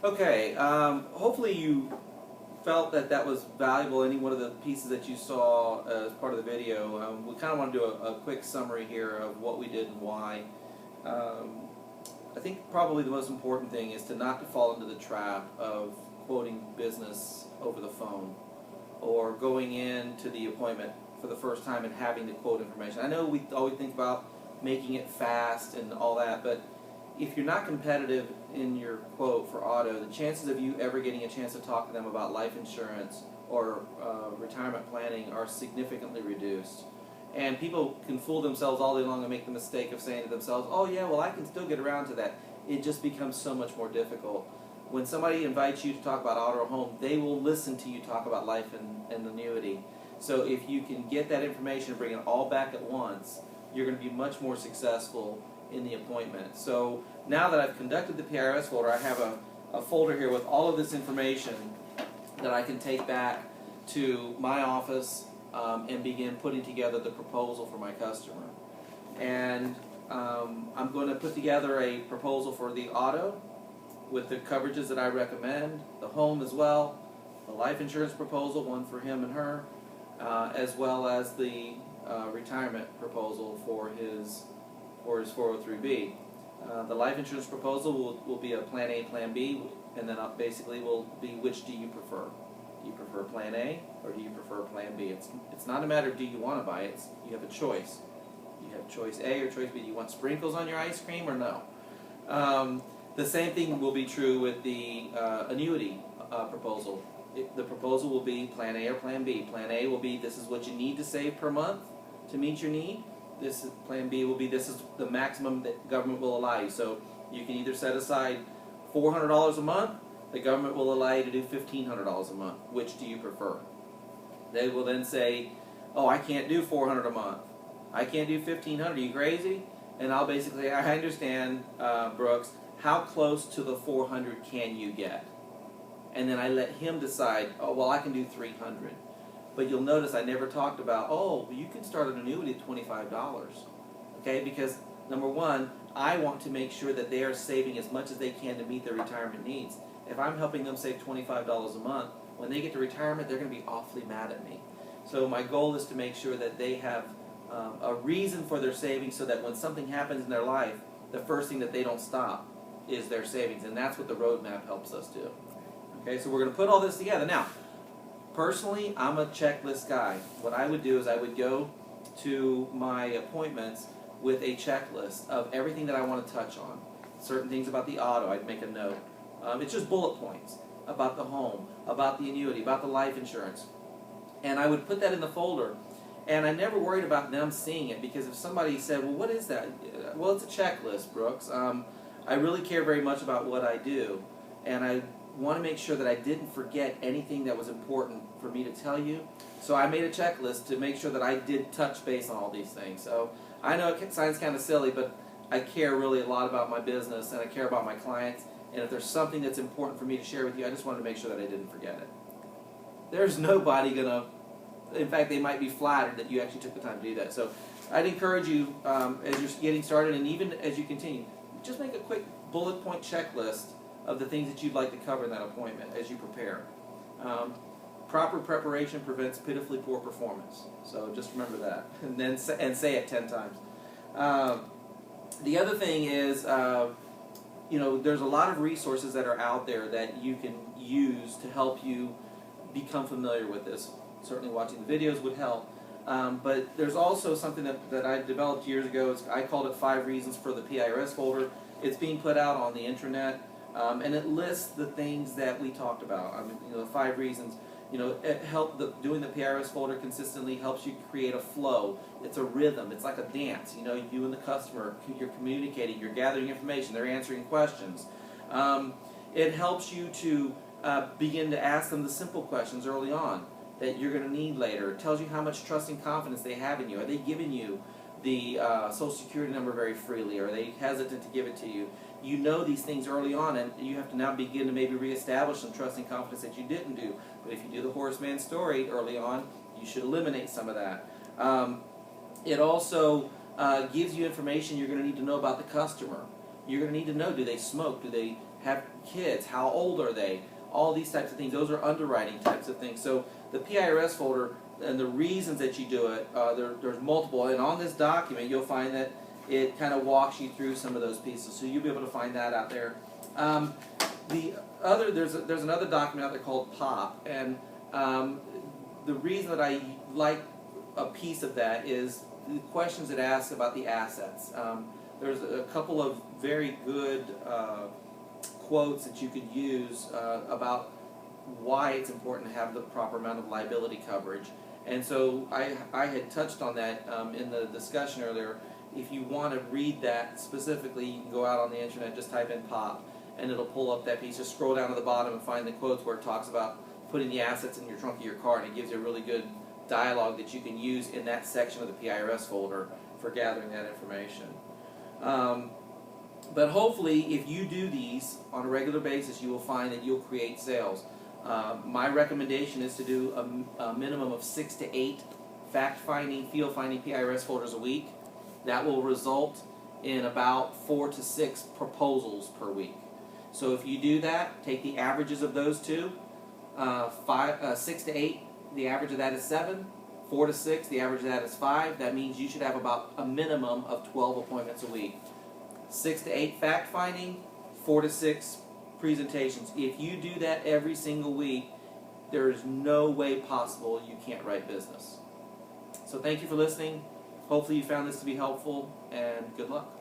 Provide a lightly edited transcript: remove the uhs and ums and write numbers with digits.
Okay, hopefully you felt that that was valuable, any one of the pieces that you saw as part of the video. We kind of want to do a quick summary here of what we did and why. I think probably the most important thing is to not to fall into the trap of quoting business over the phone or going into the appointment for the first time and having to quote information. I know we always think about making it fast and all that, but if you're not competitive in your quote for auto, the chances of you ever getting a chance to talk to them about life insurance or retirement planning are significantly reduced. And people can fool themselves all day long and make the mistake of saying to themselves, oh yeah, well I can still get around to that. It just becomes so much more difficult. When somebody invites you to talk about auto or home, they will listen to you talk about life and annuity. So if you can get that information and bring it all back at once, you're going to be much more successful in the appointment. So now that I've conducted the PIRS folder, I have a folder here with all of this information that I can take back to my office and begin putting together the proposal for my customer. And I'm going to put together a proposal for the auto with the coverages that I recommend, the home as well, the life insurance proposal, one for him and her, as well as the retirement proposal for his 403B. The life insurance proposal will be a Plan A, Plan B, and then basically will be which do you prefer. Do you prefer Plan A or do you prefer Plan B? It's not a matter of do you want to buy it, you have a choice. You have choice A or choice B. Do you want sprinkles on your ice cream or no? The same thing will be true with the annuity proposal. The proposal will be Plan A or Plan B. Plan A will be this is what you need to save per month to meet your need. Plan B will be this is the maximum that government will allow you. So you can either set aside $400 a month. The government will allow you to do $1,500 a month. Which do you prefer? They will then say, oh, I can't do $400 a month. I can't do $1,500. Are you crazy? And I'll basically say, I understand, Brooks. How close to the 400 can you get? And then I let him decide, oh, well, I can do 300. But you'll notice I never talked about, oh, you can start an annuity at $25. Okay, because number one, I want to make sure that they are saving as much as they can to meet their retirement needs. If I'm helping them save $25 a month, when they get to retirement, they're going to be awfully mad at me. So my goal is to make sure that they have a reason for their savings so that when something happens in their life, the first thing that they don't stop is their savings. And that's what the roadmap helps us do. Okay, so we're going to put all this together. Now, personally, I'm a checklist guy. What I would do is I would go to my appointments with a checklist of everything that I want to touch on. Certain things about the auto, I'd make a note. It's just bullet points about the home, about the annuity, about the life insurance. And I would put that in the folder. And I never worried about them seeing it because if somebody said, well, what is that? Well, it's a checklist, Brooks. I really care very much about what I do. And I want to make sure that I didn't forget anything that was important for me to tell you. So I made a checklist to make sure that I did touch base on all these things. So I know it sounds kind of silly, but I care really a lot about my business and I care about my clients. And if there's something that's important for me to share with you, I just wanted to make sure that I didn't forget it. There's nobody going to, in fact, they might be flattered that you actually took the time to do that. So I'd encourage you, as you're getting started and even as you continue, just make a quick bullet point checklist of the things that you'd like to cover in that appointment as you prepare. Proper preparation prevents pitifully poor performance. So just remember that, and then say it 10 times. The other thing is, there's a lot of resources that are out there that you can use to help you become familiar with this. Certainly watching the videos would help. But there's also something that I developed years ago. I called it 5 Reasons for the PIRS folder. It's being put out on the internet, and it lists the things that we talked about. The 5 reasons. Doing the PIRS folder consistently helps you create a flow. It's a rhythm. It's like a dance. You and the customer, you're communicating, you're gathering information, they're answering questions. It helps you to begin to ask them the simple questions early on that you're going to need later. It tells you how much trust and confidence they have in you. Are they giving you the Social Security number very freely? Or are they hesitant to give it to you? You know these things early on, and you have to now begin to maybe reestablish some trust and confidence that you didn't do. But if you do the horseman story early on, you should eliminate some of that. It also gives you information you're going to need to know about the customer. You're going to need to know, do they smoke? Do have kids, how old are they, all these types of things. Those are underwriting types of things. So the PIRS folder and the reasons that you do it, there's multiple, and on this document you'll find that it kind of walks you through some of those pieces, so you'll be able to find that out there. There's another document out there called POP, and the reason that I like a piece of that is the questions it asks about the assets. There's a couple of very good quotes that you could use about why it's important to have the proper amount of liability coverage. And so I had touched on that in the discussion earlier. If you want to read that specifically, you can go out on the internet, just type in POP, and it'll pull up that piece. Just scroll down to the bottom and find the quotes where it talks about putting the assets in your trunk of your car, and it gives you a really good dialogue that you can use in that section of the PIRS folder for gathering that information. But hopefully, if you do these on a regular basis, you will find that you'll create sales. My recommendation is to do a minimum of 6 to 8 fact-finding, field-finding PIRS folders a week. That will result in about 4 to 6 proposals per week. So if you do that, take the averages of those two. 6 to 8, the average of that is 7. 4 to 6, the average of that is 5. That means you should have about a minimum of 12 appointments a week. 6 to 8 fact-finding, 4 to 6 presentations. If you do that every single week, there is no way possible you can't write business. So thank you for listening. Hopefully you found this to be helpful, and good luck.